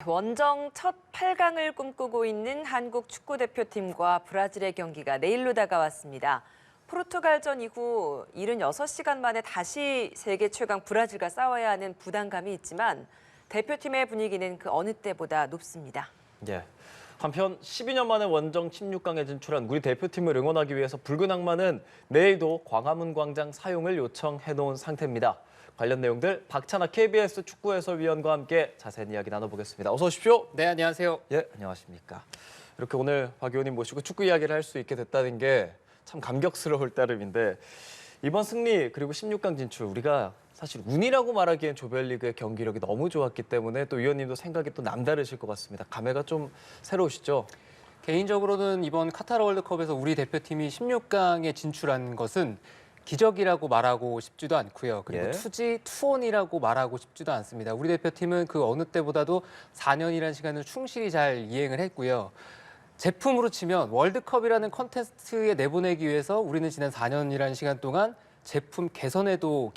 원정 첫 8강을 꿈꾸고 있는 한국 축구대표팀과 브라질의 경기가 내일로 다가왔습니다. 포르투갈전 이후 76시간 만에 다시 세계 최강 브라질과 싸워야 하는 부담감이 있지만 대표팀의 분위기는 그 어느 때보다 높습니다. 예. 한편 12년 만에 원정 16강에 진출한 우리 대표팀을 응원하기 위해서 붉은 악마는 내일도 광화문 광장 사용을 요청해놓은 상태입니다. 관련 내용들 박찬아 KBS 축구 해설위원과 함께 자세한 이야기 나눠보겠습니다. 어서 오십시오. 네, 안녕하세요. 예, 안녕하십니까. 이렇게 오늘 박 의원님 모시고 축구 이야기를 할 수 있게 됐다는 게 참 감격스러울 따름인데 이번 승리 그리고 16강 진출 우리가 사실 운이라고 말하기엔 조별리그의 경기력이 너무 좋았기 때문에 또 위원님도 생각이 또 남다르실 것 같습니다. 감회가 좀 새로우시죠? 개인적으로는 이번 카타르 월드컵에서 우리 대표팀이 16강에 진출한 것은 기적이라고 말하고 싶지도 않고요. 그리고 예. 투혼이라고 말하고 싶지도 않습니다. 우리 대표팀은 그 어느 때보다도 4년이라는 시간을 충실히 잘 이행을 했고요. 제품으로 치면 월드컵이라는 콘테스트에 내보내기 위해서 우리는 지난 4년이라는 시간 동안 제품 개선에도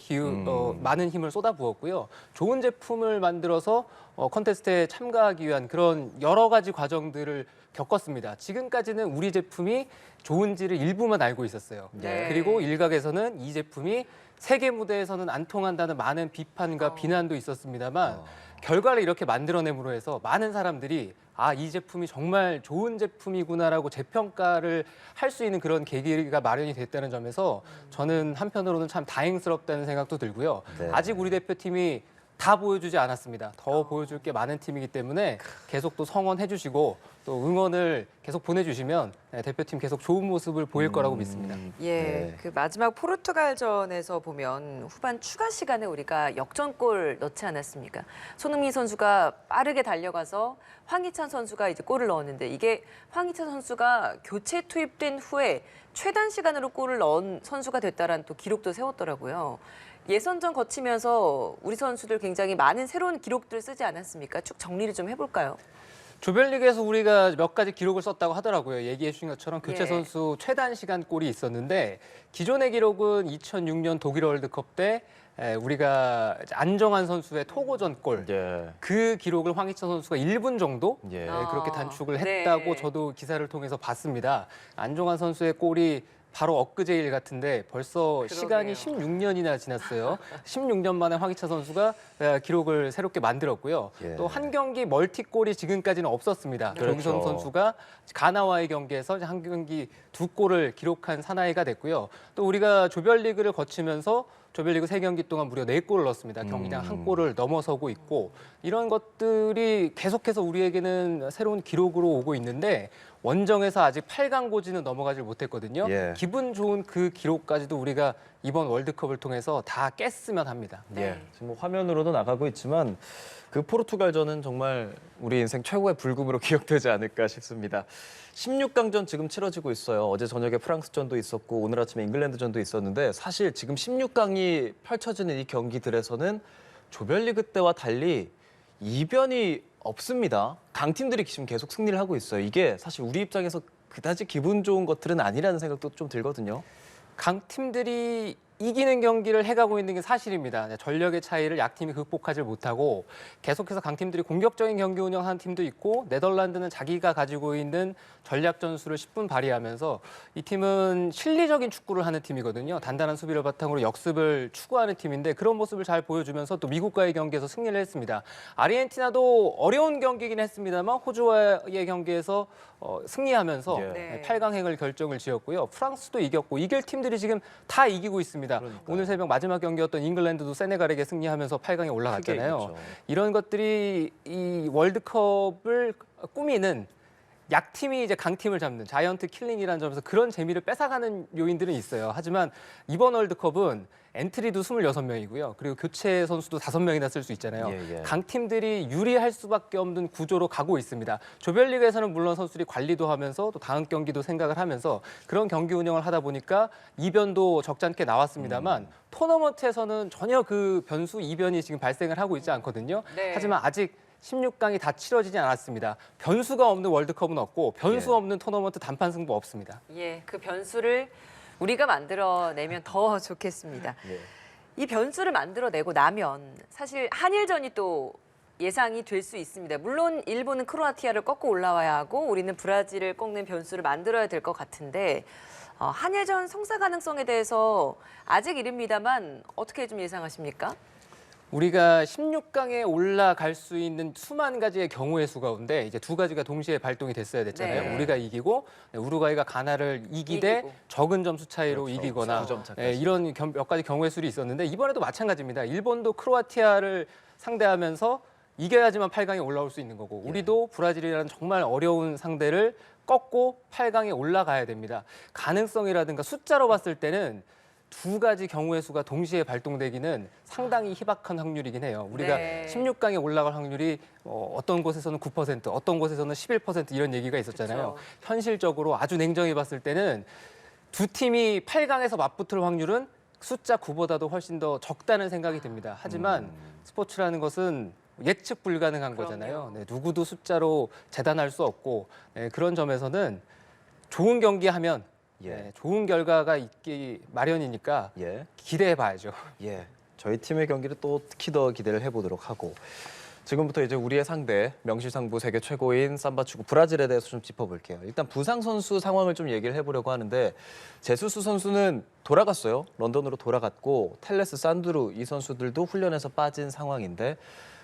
많은 힘을 쏟아부었고요. 좋은 제품을 만들어서 콘테스트에 참가하기 위한 그런 여러 가지 과정들을 겪었습니다. 지금까지는 우리 제품이 좋은지를 일부만 알고 있었어요. 네. 그리고 일각에서는 이 제품이 세계 무대에서는 안 통한다는 많은 비판과 비난도 있었습니다만 결과를 이렇게 만들어냄으로 해서 많은 사람들이 이 제품이 정말 좋은 제품이구나라고 재평가를 할 수 있는 그런 계기가 마련이 됐다는 점에서 저는 한편으로는 참 다행스럽다는 생각도 들고요. 네. 아직 우리 대표팀이 다 보여주지 않았습니다. 더 보여줄 게 많은 팀이기 때문에 계속 또 성원해 주시고 또 응원을 계속 보내주시면 대표팀 계속 좋은 모습을 보일 거라고 믿습니다. 예, 네. 그 마지막 포르투갈전에서 보면 후반 추가 시간에 우리가 역전골 넣지 않았습니까? 손흥민 선수가 빠르게 달려가서 황희찬 선수가 이제 골을 넣었는데 이게 황희찬 선수가 교체 투입된 후에 최단 시간으로 골을 넣은 선수가 됐다라는 또 기록도 세웠더라고요. 예선전 거치면서 우리 선수들 굉장히 많은 새로운 기록들 쓰지 않았습니까? 쭉 정리를 좀 해볼까요? 조별리그에서 우리가 몇 가지 기록을 썼다고 하더라고요. 얘기해 주신 것처럼 교체 예. 선수 최단 시간 골이 있었는데 기존의 기록은 2006년 독일 월드컵 때 우리가 안정환 선수의 토고전 골. 예. 그 기록을 황희찬 선수가 1분 정도 예. 그렇게 단축을 네. 했다고 저도 기사를 통해서 봤습니다. 안정환 선수의 골이 바로 엊그제 일 같은데 벌써 시간이 16년이나 지났어요. 16년 만에 황희찬 선수가 기록을 새롭게 만들었고요. 예. 또 한 경기 멀티골이 지금까지는 없었습니다. 그렇죠. 조기성 선수가 가나와의 경기에서 한 경기 2골을 기록한 사나이가 됐고요. 또 우리가 조별리그를 거치면서 조별리그 3경기 동안 무려 4골을 넣었습니다. 경기당 1골을 넘어서고 있고 이런 것들이 계속해서 우리에게는 새로운 기록으로 오고 있는데 원정에서 아직 8강 고지는 넘어가질 못했거든요. 예. 기분 좋은 그 기록까지도 우리가 이번 월드컵을 통해서 다 깼으면 합니다. 예. 지금 뭐 화면으로도 나가고 있지만 그 포르투갈전은 정말 우리 인생 최고의 불금으로 기억되지 않을까 싶습니다. 16강전 지금 치러지고 있어요. 어제 저녁에 프랑스전도 있었고 오늘 아침에 잉글랜드전도 있었는데 사실 지금 16강이 펼쳐지는 이 경기들에서는 조별리그 때와 달리 이변이 없습니다. 강팀들이 지금 계속 승리를 하고 있어요. 이게 사실 우리 입장에서 그다지 기분 좋은 것들은 아니라는 생각도 좀 들거든요. 강팀들이 이기는 경기를 해가고 있는 게 사실입니다. 전력의 차이를 약팀이 극복하지 못하고 계속해서 강팀들이 공격적인 경기 운영하는 팀도 있고 네덜란드는 자기가 가지고 있는 전략 전술을 10분 발휘하면서 이 팀은 실리적인 축구를 하는 팀이거든요. 단단한 수비를 바탕으로 역습을 추구하는 팀인데 그런 모습을 잘 보여주면서 또 미국과의 경기에서 승리를 했습니다. 아르헨티나도 어려운 경기이긴 했습니다만 호주와의 경기에서 승리하면서 네. 8강행을 결정을 지었고요. 프랑스도 이겼고 이길 팀들이 지금 다 이기고 있습니다. 그러니까요. 오늘 새벽 마지막 경기였던 잉글랜드도 세네갈에게 승리하면서 8강에 올라갔잖아요. 크게 이겼죠. 이런 것들이 이 월드컵을 꾸미는 약팀이 이제 강팀을 잡는 자이언트 킬링이라는 점에서 그런 재미를 뺏어가는 요인들은 있어요. 하지만 이번 월드컵은 엔트리도 26명이고요. 그리고 교체 선수도 5명이나 쓸 수 있잖아요. 예. 강팀들이 유리할 수밖에 없는 구조로 가고 있습니다. 조별리그에서는 물론 선수들이 관리도 하면서 또 다음 경기도 생각을 하면서 그런 경기 운영을 하다 보니까 이변도 적잖게 나왔습니다만 토너먼트에서는 전혀 그 변수 이변이 지금 발생을 하고 있지 않거든요. 네. 하지만 아직 16강이 다 치러지지 않았습니다. 변수가 없는 월드컵은 없고 변수 예. 없는 토너먼트 단판 승부 없습니다. 예, 그 변수를 우리가 만들어내면 더 좋겠습니다. 예. 이 변수를 만들어내고 나면 사실 한일전이 또 예상이 될 수 있습니다. 물론 일본은 크로아티아를 꺾고 올라와야 하고 우리는 브라질을 꺾는 변수를 만들어야 될 것 같은데 한일전 성사 가능성에 대해서 아직 이릅니다만 어떻게 좀 예상하십니까? 우리가 16강에 올라갈 수 있는 수만 가지의 경우의 수 가운데 이제 두 가지가 동시에 발동이 됐어야 됐잖아요. 네. 우리가 이기고 우루과이가 가나를 이기되 이기고. 적은 점수 차이로 그렇죠. 이기거나 9점 차까지. 이런 몇 가지 경우의 수들이 있었는데 이번에도 마찬가지입니다. 일본도 크로아티아를 상대하면서 이겨야지만 8강에 올라올 수 있는 거고 우리도 브라질이라는 정말 어려운 상대를 꺾고 8강에 올라가야 됩니다. 가능성이라든가 숫자로 봤을 때는 두 가지 경우의 수가 동시에 발동되기는 상당히 희박한 확률이긴 해요. 우리가 네. 16강에 올라갈 확률이 어떤 곳에서는 9%, 어떤 곳에서는 11% 이런 얘기가 있었잖아요. 그쵸. 현실적으로 아주 냉정히 봤을 때는 두 팀이 8강에서 맞붙을 확률은 숫자 9보다도 훨씬 더 적다는 생각이 듭니다. 하지만 스포츠라는 것은 예측 불가능한 그럼요. 거잖아요. 네, 누구도 숫자로 재단할 수 없고 그런 점에서는 좋은 경기 하면 예. 좋은 결과가 있기 마련이니까 예. 기대해 봐야죠. 예. 저희 팀의 경기를 또 특히 더 기대를 해보도록 하고 지금부터 이제 우리의 상대 명실상부 세계 최고인 삼바 축구 브라질에 대해서 좀 짚어볼게요. 일단 부상 선수 상황을 좀 얘기를 해보려고 하는데 제수스 선수는 돌아갔어요. 런던으로 돌아갔고 텔레스, 산드루 이 선수들도 훈련에서 빠진 상황인데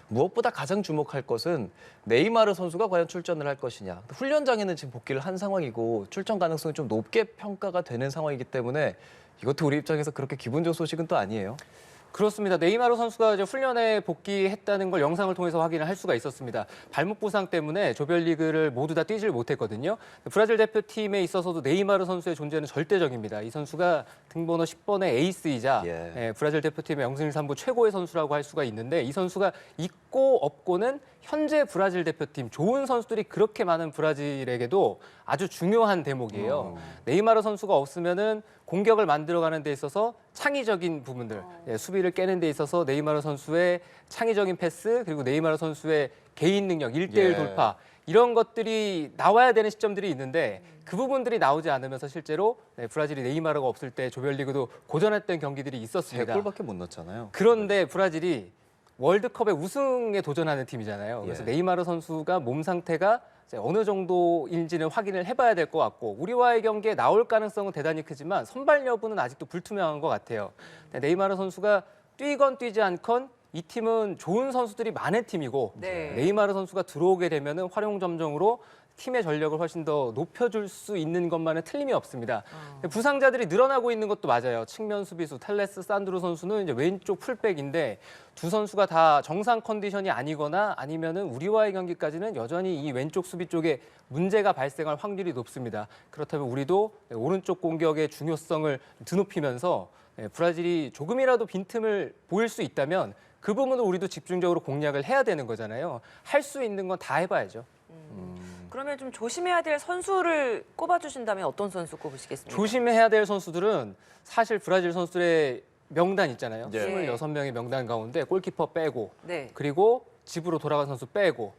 무엇보다 가장 주목할 것은 네이마르 선수가 과연 출전을 할 것이냐. 훈련장에는 지금 복귀를 한 상황이고 출전 가능성이 좀 높게 평가가 되는 상황이기 때문에 이것도 우리 입장에서 그렇게 기분 좋은 소식은 또 아니에요. 그렇습니다. 네이마르 선수가 이제 훈련에 복귀했다는 걸 영상을 통해서 확인을 할 수가 있었습니다. 발목 부상 때문에 조별리그를 모두 다 뛰질 못했거든요. 브라질 대표팀에 있어서도 네이마르 선수의 존재는 절대적입니다. 이 선수가 등번호 10번의 에이스이자 브라질 대표팀의 영승일삼부 최고의 선수라고 할 수가 있는데 이 선수가 있고 없고는 현재 브라질 대표팀 좋은 선수들이 그렇게 많은 브라질에게도 아주 중요한 대목이에요. 네이마르 선수가 없으면은 공격을 만들어가는 데 있어서 창의적인 부분들, 수비를 깨는 데 있어서 네이마르 선수의 창의적인 패스 그리고 네이마르 선수의 개인 능력, 1대1 돌파 이런 것들이 나와야 되는 시점들이 있는데 그 부분들이 나오지 않으면서 실제로 브라질이 네이마르가 없을 때 조별리그도 고전했던 경기들이 있었습니다. 3골밖에 못 넣었잖아요. 그런데 브라질이 월드컵의 우승에 도전하는 팀이잖아요. 그래서 예. 네이마르 선수가 몸 상태가 이제 어느 정도인지는 확인을 해봐야 될 것 같고 우리와의 경기에 나올 가능성은 대단히 크지만 선발 여부는 아직도 불투명한 것 같아요. 네이마르 선수가 뛰건 뛰지 않건 이 팀은 좋은 선수들이 많은 팀이고 네. 네이마르 선수가 들어오게 되면은 활용 점정으로 팀의 전력을 훨씬 더 높여줄 수 있는 것만은 틀림이 없습니다. 부상자들이 늘어나고 있는 것도 맞아요. 측면 수비수 텔레스, 산드루 선수는 이제 왼쪽 풀백인데 두 선수가 다 정상 컨디션이 아니거나 아니면은 우리와의 경기까지는 여전히 이 왼쪽 수비 쪽에 문제가 발생할 확률이 높습니다. 그렇다면 우리도 오른쪽 공격의 중요성을 드높이면서 브라질이 조금이라도 빈틈을 보일 수 있다면 그 부분을 우리도 집중적으로 공략을 해야 되는 거잖아요. 할 수 있는 건 다 해봐야죠. 그러면 좀 조심해야 될 선수를 꼽아주신다면 어떤 선수 꼽으시겠습니까? 조심해야 될 선수들은 사실 브라질 선수들의 명단 있잖아요. 네. 26명의 명단 가운데 골키퍼 빼고 네. 그리고 집으로 돌아간 선수 빼고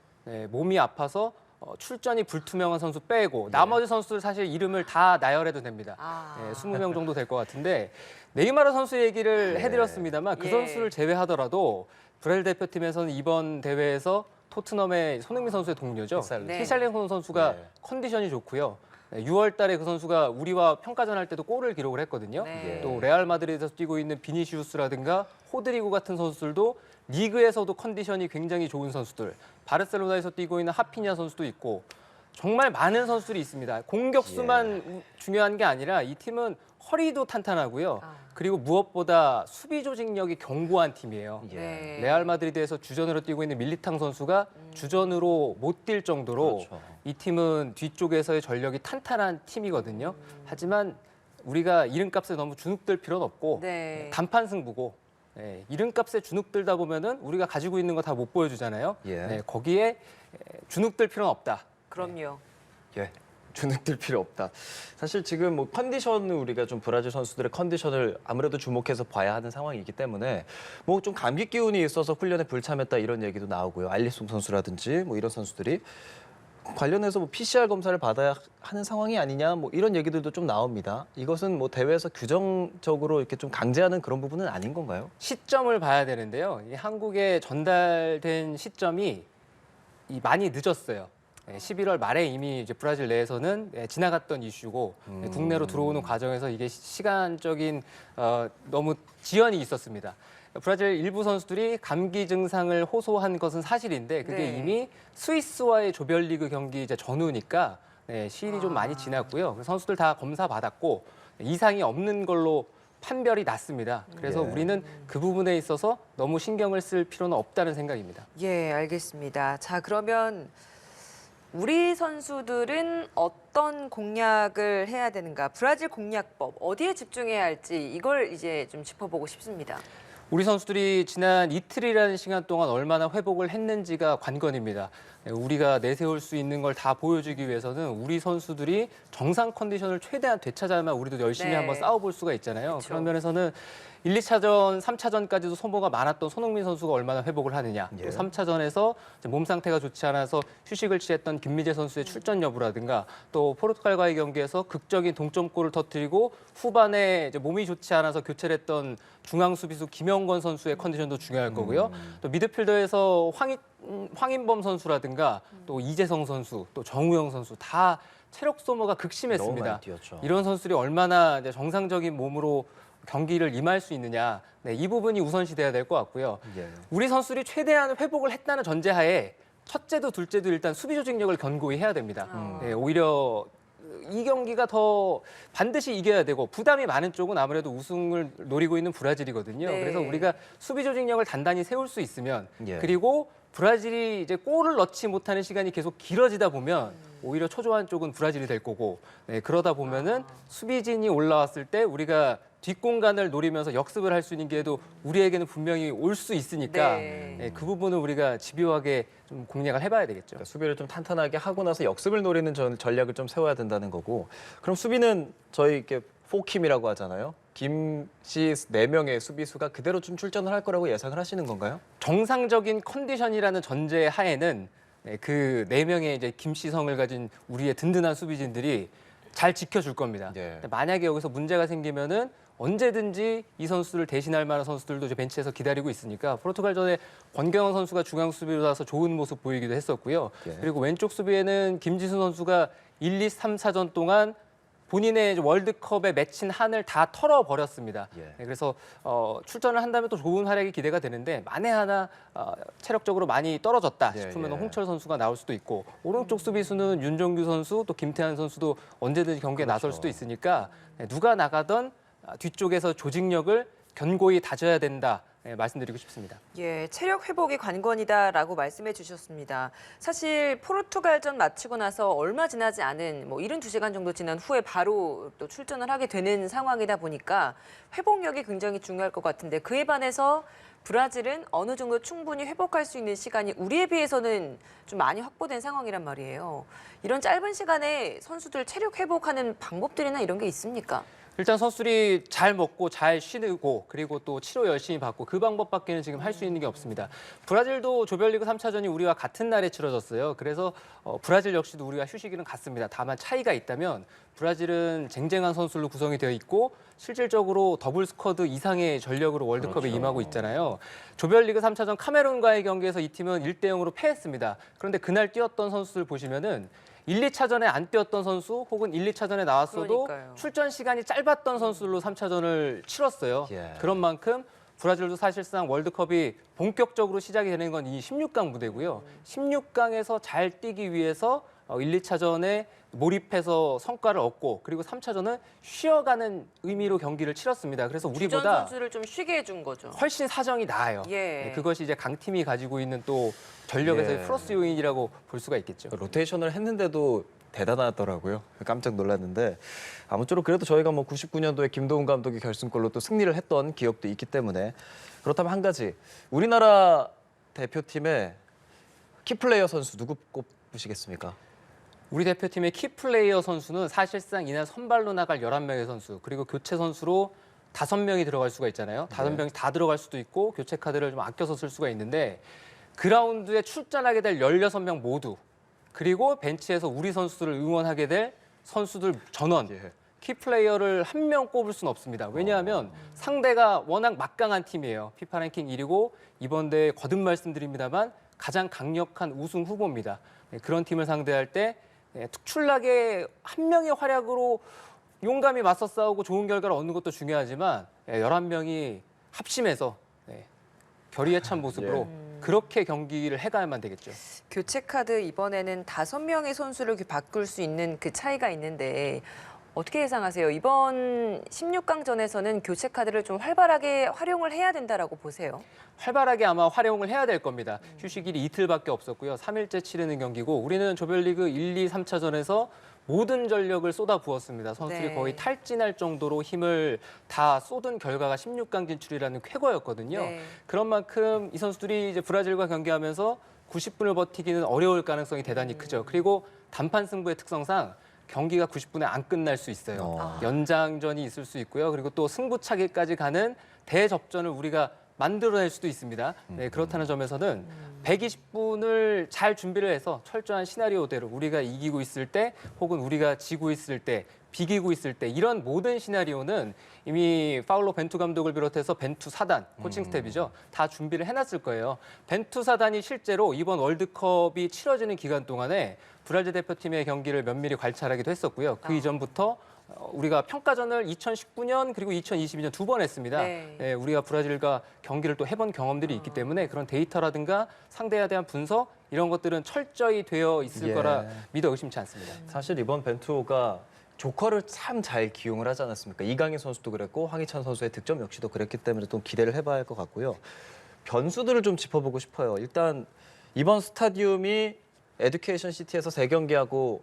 몸이 아파서 출전이 불투명한 선수 빼고 나머지 선수들 사실 이름을 다 나열해도 됩니다. 아. 20명 정도 될 것 같은데 네이마르 선수 얘기를 해드렸습니다만 그 예. 선수를 제외하더라도 브라질 대표팀에서는 이번 대회에서 토트넘의 손흥민 선수의 동료죠. 네. 히샬링손 선수가 네. 컨디션이 좋고요. 6월 달에 그 선수가 우리와 평가전 할 때도 골을 기록을 했거든요. 네. 또 레알 마드리드에서 뛰고 있는 비니시우스라든가 호드리고 같은 선수들도 리그에서도 컨디션이 굉장히 좋은 선수들. 바르셀로나에서 뛰고 있는 하피냐 선수도 있고 정말 많은 선수들이 있습니다. 공격수만 중요한 게 아니라 이 팀은 허리도 탄탄하고요. 그리고 무엇보다 수비 조직력이 견고한 팀이에요. 네. 레알 마드리드에서 주전으로 뛰고 있는 밀리탕 선수가 주전으로 못 뛸 정도로 그렇죠. 이 팀은 뒤쪽에서의 전력이 탄탄한 팀이거든요. 하지만 우리가 이름값에 너무 주눅들 필요는 없고 네. 단판 승부고 이름값에 주눅들다 보면은 우리가 가지고 있는 거 다 못 보여주잖아요. 예. 거기에 주눅들 필요는 없다. 그럼요. 예. 주눅들 필요 없다. 사실 지금 뭐 컨디션을 우리가 좀 브라질 선수들의 컨디션을 아무래도 주목해서 봐야 하는 상황이기 때문에 뭐 좀 감기 기운이 있어서 훈련에 불참했다 이런 얘기도 나오고요. 알리송 선수라든지 뭐 이런 선수들이 관련해서 뭐 PCR 검사를 받아야 하는 상황이 아니냐 뭐 이런 얘기들도 좀 나옵니다. 이것은 뭐 대회에서 규정적으로 이렇게 좀 강제하는 그런 부분은 아닌 건가요? 시점을 봐야 되는데요. 이 한국에 전달된 시점이 많이 늦었어요. 11월 말에 이미 이제 브라질 내에서는 지나갔던 이슈고 국내로 들어오는 과정에서 이게 시간적인 너무 지연이 있었습니다. 브라질 일부 선수들이 감기 증상을 호소한 것은 사실인데 그게 네. 이미 스위스와의 조별리그 경기 이제 전후니까 시일이 좀 많이 지났고요. 선수들 다 검사 받았고 이상이 없는 걸로 판별이 났습니다. 그래서 예. 우리는 그 부분에 있어서 너무 신경을 쓸 필요는 없다는 생각입니다. 예, 알겠습니다. 자, 그러면 우리 선수들은 어떤 공략을 해야 되는가? 브라질 공략법 어디에 집중해야 할지 이걸 이제 좀 짚어보고 싶습니다. 우리 선수들이 지난 이틀이라는 시간 동안 얼마나 회복을 했는지가 관건입니다. 우리가 내세울 수 있는 걸 다 보여주기 위해서는 우리 선수들이 정상 컨디션을 최대한 되찾아야만 우리도 열심히 네. 한번 싸워볼 수가 있잖아요. 그쵸. 그런 면에서는 1, 2차전, 3차전까지도 소모가 많았던 손흥민 선수가 얼마나 회복을 하느냐. 예. 또 3차전에서 몸 상태가 좋지 않아서 휴식을 취했던 김미재 선수의 출전 여부라든가 또 포르투갈과의 경기에서 극적인 동점골을 터뜨리고 후반에 이제 몸이 좋지 않아서 교체를 했던 중앙 수비수 김영권 선수의 컨디션도 중요할 거고요. 또 미드필더에서 황인범 선수라든가 또 이재성 선수, 또 정우영 선수 다 체력 소모가 너무 극심했습니다. 많이 뛰었죠. 이런 선수들이 얼마나 이제 정상적인 몸으로 경기를 임할 수 있느냐, 이 부분이 우선시돼야 될 것 같고요. 예. 우리 선수들이 최대한 회복을 했다는 전제하에 첫째도 둘째도 일단 수비 조직력을 견고히 해야 됩니다. 오히려 이 경기가 더 반드시 이겨야 되고 부담이 많은 쪽은 아무래도 우승을 노리고 있는 브라질이거든요. 네. 그래서 우리가 수비 조직력을 단단히 세울 수 있으면 예. 그리고 브라질이 이제 골을 넣지 못하는 시간이 계속 길어지다 보면 오히려 초조한 쪽은 브라질이 될 거고 그러다 보면은 수비진이 올라왔을 때 우리가 뒷공간을 노리면서 역습을 할 수 있는 기회도 우리에게는 분명히 올 수 있으니까 네. 그 부분은 우리가 집요하게 좀 공략을 해봐야 되겠죠. 그러니까 수비를 좀 탄탄하게 하고 나서 역습을 노리는 전략을 좀 세워야 된다는 거고. 그럼 수비는 저희 이렇게 포킴이라고 하잖아요. 김씨 4명의 수비수가 그대로 좀 출전을 할 거라고 예상을 하시는 건가요? 정상적인 컨디션이라는 전제 하에는 그 4명의 이제 김씨성을 가진 우리의 든든한 수비진들이 잘 지켜줄 겁니다. 예. 만약에 여기서 문제가 생기면은 언제든지 이 선수를 대신할 만한 선수들도 이제 벤치에서 기다리고 있으니까 포르투갈전에 권경원 선수가 중앙 수비로 나서 좋은 모습 보이기도 했었고요. 예. 그리고 왼쪽 수비에는 김지수 선수가 1, 2, 3차전 동안 본인의 이제 월드컵에 맺힌 한을 다 털어버렸습니다. 예. 그래서 출전을 한다면 또 좋은 활약이 기대가 되는데 만에 하나 체력적으로 많이 떨어졌다 예, 싶으면 예. 홍철 선수가 나올 수도 있고 오른쪽 수비수는 윤정규 선수 또 김태환 선수도 언제든지 경기에 그렇죠. 나설 수도 있으니까 누가 나가던 뒤쪽에서 조직력을 견고히 다져야 된다. 말씀드리고 싶습니다. 예, 체력 회복이 관건이다라고 말씀해 주셨습니다. 사실 포르투갈전 마치고 나서 얼마 지나지 않은 뭐 72시간 정도 지난 후에 바로 또 출전을 하게 되는 상황이다 보니까 회복력이 굉장히 중요할 것 같은데 그에 반해서 브라질은 어느 정도 충분히 회복할 수 있는 시간이 우리에 비해서는 좀 많이 확보된 상황이란 말이에요. 이런 짧은 시간에 선수들 체력 회복하는 방법들이나 이런 게 있습니까? 일단 선수들이 잘 먹고 잘 쉬고 그리고 또 치료 열심히 받고 그 방법밖에는 지금 할 수 있는 게 없습니다. 브라질도 조별리그 3차전이 우리와 같은 날에 치러졌어요. 그래서 브라질 역시도 우리가 휴식일은 같습니다. 다만 차이가 있다면 브라질은 쟁쟁한 선수로 구성이 되어 있고 실질적으로 더블 스쿼드 이상의 전력으로 월드컵에 그렇죠. 임하고 있잖아요. 조별리그 3차전 카메룬과의 경기에서 이 팀은 1대 0으로 패했습니다. 그런데 그날 뛰었던 선수들 보시면은 1, 2차전에 안 뛰었던 선수 혹은 1, 2차전에 나왔어도 그러니까요. 출전 시간이 짧았던 선수들로 3차전을 치렀어요. 예. 그런 만큼 브라질도 사실상 월드컵이 본격적으로 시작이 되는 건 이 16강 무대고요. 16강에서 잘 뛰기 위해서 1, 2차전에 몰입해서 성과를 얻고 그리고 3차전은 쉬어가는 의미로 경기를 치렀습니다. 그래서 주전 우리보다 선수를 좀 쉬게 해준 거죠. 훨씬 사정이 나아요. 예. 그것이 이제 강팀이 가지고 있는 또 전력에서의 예. 플러스 요인이라고 볼 수가 있겠죠. 로테이션을 했는데도 대단하더라고요. 깜짝 놀랐는데 아무쪼록 그래도 저희가 뭐 99년도에 김도훈 감독이 결승골로 또 승리를 했던 기억도 있기 때문에 그렇다면 한 가지 우리나라 대표팀의 키플레이어 선수 누구 꼽으시겠습니까? 우리 대표팀의 키플레이어 선수는 사실상 이날 선발로 나갈 11명의 선수 그리고 교체 선수로 5명이 들어갈 수가 있잖아요. 5명이 다 들어갈 수도 있고 교체 카드를 좀 아껴서 쓸 수가 있는데 그라운드에 출전하게 될 16명 모두 그리고 벤치에서 우리 선수들을 응원하게 될 선수들 전원. 예. 키플레이어를 한 명 꼽을 수는 없습니다. 왜냐하면 상대가 워낙 막강한 팀이에요. 피파 랭킹 1위고 이번 대회 거듭 말씀드립니다만 가장 강력한 우승 후보입니다. 그런 팀을 상대할 때 특출나게 한 명의 활약으로 용감히 맞서 싸우고 좋은 결과를 얻는 것도 중요하지만 11명이 합심해서 결의에 찬 모습으로 그렇게 경기를 해가야만 되겠죠. 교체 카드 이번에는 5명의 선수를 바꿀 수 있는 그 차이가 있는데 어떻게 예상하세요? 이번 16강전에서는 교체 카드를 좀 활발하게 활용을 해야 된다라고 보세요. 활발하게 아마 활용을 해야 될 겁니다. 휴식일이 이틀밖에 없었고요. 3일째 치르는 경기고 우리는 조별리그 1, 2, 3차전에서 모든 전력을 쏟아부었습니다. 선수들이 네. 거의 탈진할 정도로 힘을 다 쏟은 결과가 16강 진출이라는 쾌거였거든요. 네. 그런 만큼 이 선수들이 이제 브라질과 경기하면서 90분을 버티기는 어려울 가능성이 대단히 크죠. 그리고 단판 승부의 특성상 경기가 90분에 안 끝날 수 있어요. 연장전이 있을 수 있고요. 그리고 또 승부차기까지 가는 대접전을 우리가 만들어낼 수도 있습니다. 네, 그렇다는 점에서는 120분을 잘 준비를 해서 철저한 시나리오대로 우리가 이기고 있을 때 혹은 우리가 지고 있을 때 비기고 있을 때 이런 모든 시나리오는 이미 파울로 벤투 감독을 비롯해서 벤투 사단, 코칭 스텝이죠. 다 준비를 해놨을 거예요. 벤투 사단이 실제로 이번 월드컵이 치러지는 기간 동안에 브라질 대표팀의 경기를 면밀히 관찰하기도 했었고요. 그 이전부터 우리가 평가전을 2019년 그리고 2022년 2번 했습니다. 네. 우리가 브라질과 경기를 또 해본 경험들이 있기 때문에 그런 데이터라든가 상대에 대한 분석 이런 것들은 철저히 되어 있을 예. 거라 믿어 의심치 않습니다. 사실 이번 벤투호가 조커를 참 잘 기용을 하지 않았습니까? 이강인 선수도 그랬고 황희찬 선수의 득점 역시도 그랬기 때문에 좀 기대를 해봐야 할 것 같고요. 변수들을 좀 짚어보고 싶어요. 일단 이번 스타디움이 에듀케이션 시티에서 3경기하고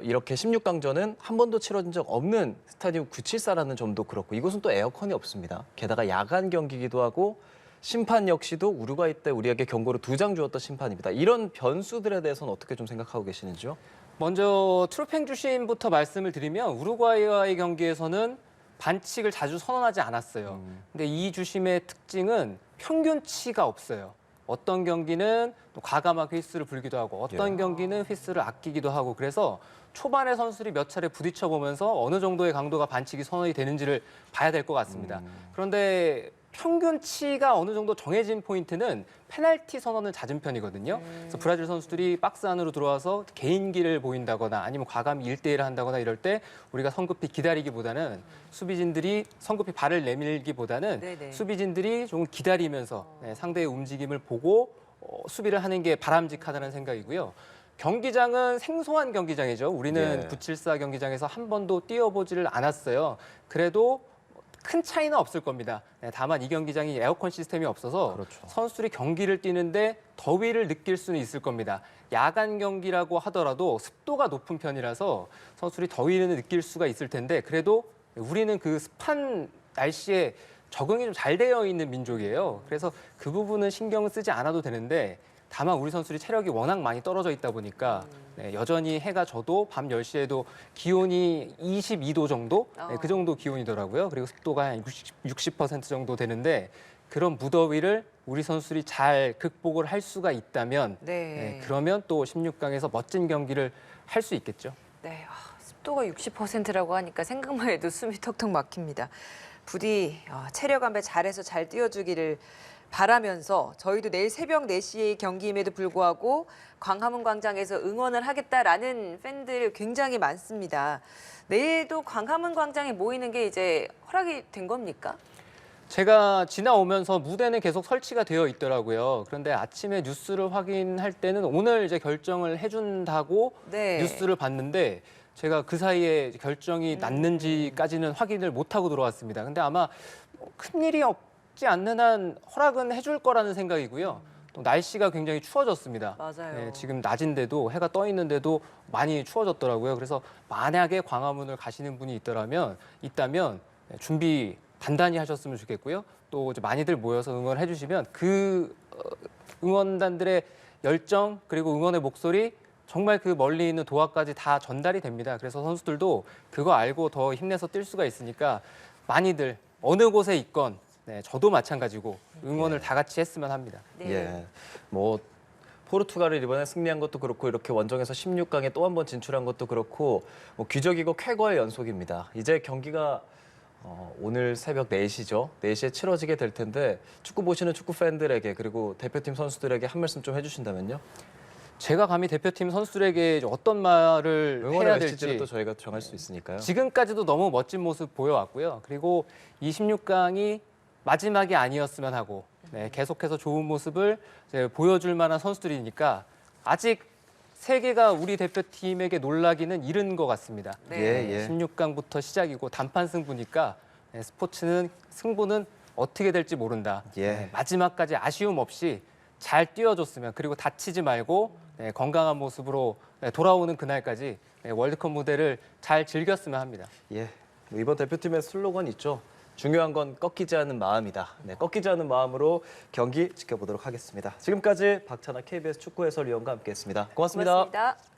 이렇게 16강전은 한 번도 치러진 적 없는 스타디움 974라는 점도 그렇고 이곳은 또 에어컨이 없습니다. 게다가 야간 경기이기도 하고 심판 역시도 우루과이 때 우리에게 경고를 2장 주었던 심판입니다. 이런 변수들에 대해서는 어떻게 좀 생각하고 계시는지요? 먼저 트루팽 주심부터 말씀을 드리면 우루과이와의 경기에서는 반칙을 자주 선언하지 않았어요. 근데 이 주심의 특징은 평균치가 없어요. 어떤 경기는 또 과감하게 휘스를 불기도 하고 어떤 경기는 휘스를 아끼기도 하고 그래서 초반에 선수들이 몇 차례 부딪혀 보면서 어느 정도의 강도가 반칙이 선언이 되는지를 봐야 될 것 같습니다. 그런데 평균치가 어느 정도 정해진 포인트는 페널티 선언은 잦은 편이거든요. 그래서 브라질 선수들이 박스 안으로 들어와서 개인기를 보인다거나 아니면 과감히 1대1을 한다거나 이럴 때 우리가 성급히 기다리기보다는 수비진들이 성급히 발을 내밀기보다는 네네. 수비진들이 좀 기다리면서 상대의 움직임을 보고 수비를 하는 게 바람직하다는 생각이고요. 경기장은 생소한 경기장이죠. 우리는 예. 974 경기장에서 한 번도 뛰어보지를 않았어요. 그래도 큰 차이는 없을 겁니다. 다만 이 경기장이 에어컨 시스템이 없어서 그렇죠. 선수들이 경기를 뛰는데 더위를 느낄 수는 있을 겁니다. 야간 경기라고 하더라도 습도가 높은 편이라서 선수들이 더위를 느낄 수가 있을 텐데 그래도 우리는 그 습한 날씨에 적응이 좀 잘 되어 있는 민족이에요. 그래서 그 부분은 신경을 쓰지 않아도 되는데 다만 우리 선수들이 체력이 워낙 많이 떨어져 있다 보니까 여전히 해가 져도 밤 10시에도 기온이 22도 정도? 그 정도 기온이더라고요. 그리고 습도가 한 60% 정도 되는데 그런 무더위를 우리 선수들이 잘 극복을 할 수가 있다면 네. 그러면 또 16강에서 멋진 경기를 할 수 있겠죠. 네, 습도가 60%라고 하니까 생각만 해도 숨이 턱턱 막힙니다. 부디 체력 안배 잘해서 잘 뛰어주기를 바라면서 저희도 내일 새벽 4시에 경기임에도 불구하고 광화문 광장에서 응원을 하겠다라는 팬들 굉장히 많습니다. 내일도 광화문 광장에 모이는 게 이제 허락이 된 겁니까? 제가 지나오면서 무대는 계속 설치가 되어 있더라고요. 그런데 아침에 뉴스를 확인할 때는 오늘 이제 결정을 해준다고 네. 뉴스를 봤는데 제가 그 사이에 결정이 났는지까지는 확인을 못하고 들어왔습니다. 근데 아마 큰일이 없지 않는 한 허락은 해줄 거라는 생각이고요. 또 날씨가 굉장히 추워졌습니다. 맞아요. 지금 낮인데도 해가 떠 있는데도 많이 추워졌더라고요. 그래서 만약에 광화문을 가시는 분이 있다면 준비 단단히 하셨으면 좋겠고요. 또 이제 많이들 모여서 응원을 해주시면 그 응원단들의 열정 그리고 응원의 목소리 정말 그 멀리 있는 도하까지 다 전달이 됩니다. 그래서 선수들도 그거 알고 더 힘내서 뛸 수가 있으니까 많이들 어느 곳에 있건 저도 마찬가지고 응원을 다 같이 했으면 합니다. 네. 예, 뭐 포르투갈을 이번에 승리한 것도 그렇고 이렇게 원정에서 16강에 또 한 번 진출한 것도 그렇고 뭐 기적이고 쾌거의 연속입니다. 이제 경기가 오늘 새벽 4시죠. 4시에 치러지게 될 텐데 축구 보시는 축구 팬들에게 그리고 대표팀 선수들에게 한 말씀 좀 해주신다면요. 제가 감히 대표팀 선수들에게 어떤 말을 응원의 해야 메시지를 될지 또 저희가 정할 수 있으니까요. 지금까지도 너무 멋진 모습 보여왔고요. 그리고 26강이 마지막이 아니었으면 하고 계속해서 좋은 모습을 이제 보여줄 만한 선수들이니까 아직 세계가 우리 대표팀에게 놀라기는 이른 것 같습니다. 네. 예. 16강부터 시작이고 단판 승부니까 스포츠는 승부는 어떻게 될지 모른다. 예. 마지막까지 아쉬움 없이 잘 뛰어줬으면 그리고 다치지 말고 건강한 모습으로 돌아오는 그날까지 월드컵 무대를 잘 즐겼으면 합니다. 예. 뭐 이번 대표팀의 슬로건 있죠. 중요한 건 꺾이지 않는 마음이다. 네, 꺾이지 않는 마음으로 경기 지켜보도록 하겠습니다. 지금까지 박찬아 KBS 축구 해설위원과 함께했습니다. 고맙습니다. 고맙습니다.